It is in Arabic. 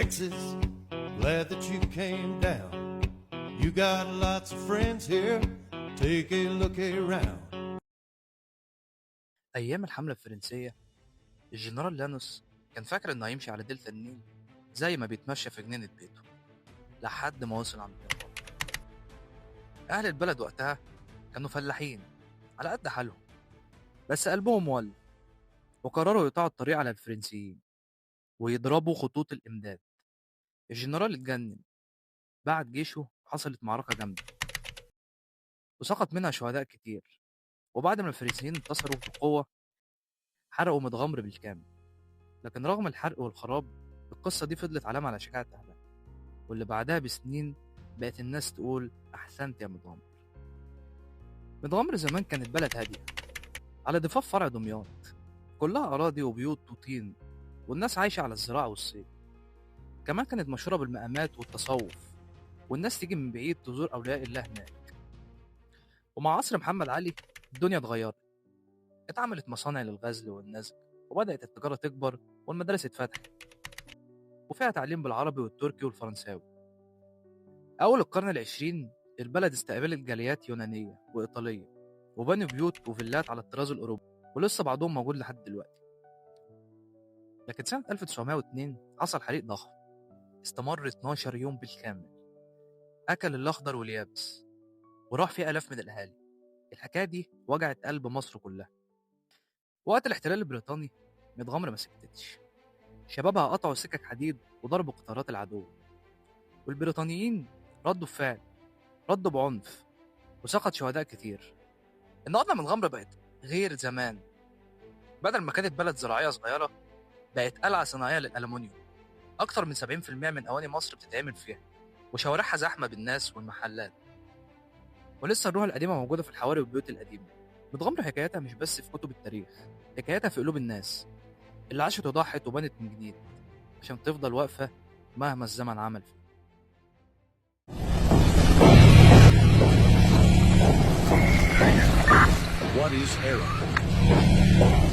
Texas. Glad that you came down. You got lots of friends here. Take a look around. أيام الحملة الفرنسية الجنرال لانوس كان فاكر إنه هيمشي على دلتا النيل زي ما بيتمشى في جنينة بيته لحد ما وصل عند الرقابة. أهل البلد وقتها كانوا فلاحين على قد حالهم، بس قلبهم مولع وقرروا يقطعوا الطريق على الفرنسيين ويضربوا خطوط الإمداد. الجنرال اتجنن، بعت جيشه، حصلت معركة جامدة وسقط منها شهداء كتير. وبعد ما الفرنسيين انتصروا بقوة حرقوا متغمر بالكامل. لكن رغم الحرق والخراب القصة دي فضلت علامة على شجاعة أهلها، واللي بعدها بسنين بقت الناس تقول أحسنت يا متغمر. متغمر زمان كانت بلد هادية على ضفاف فرع دمياط، كلها أراضي وبيوت وطين، والناس عايشة على الزراعة والصيد. كمان كانت مشهورة بالمقامات والتصوف، والناس تيجي من بعيد تزور أولياء الله هناك. ومع عصر محمد علي الدنيا اتغيرت، اتعملت مصانع للغزل والنسج، وبدأت التجارة تكبر والمدارس اتفتحت وفيها تعليم بالعربي والتركي والفرنساوي. أول القرن العشرين البلد استقبلت جاليات يونانية وإيطالية وبنوا بيوت وفيلات على الطراز الأوروبي، ولسه بعضهم موجود لحد دلوقتي. لكن سنة 1902 حصل حريق ضخم استمر 12 يوم بالكامل، أكل الأخضر واليابس وراح فيه آلاف من الأهالي. الحكاية دي وجعت قلب مصر كلها. وقت الاحتلال البريطاني متغمرة ما سكتتش، شبابها قطعوا سكك حديد وضربوا قطارات العدو، والبريطانيين ردوا بفعل، ردوا بعنف وسقط شهداء كتير. النهارده متغمرة بقت غير زمان، بدل ما كانت بلد زراعية صغيرة بقت قلعة صناعية للألمنيوم. أكتر من 70% من أواني مصر بتتعمل فيها، وشوارعها زحمة بالناس والمحلات، ولسه الروح القديمة موجودة في الحواري والبيوت القديمة. متغمرة حكاياتها مش بس في كتب التاريخ، حكاياتها في قلوب الناس اللي عاشت وضحت وبنت من جديد عشان تفضل واقفة مهما الزمن عمل فيه. What is Arrow?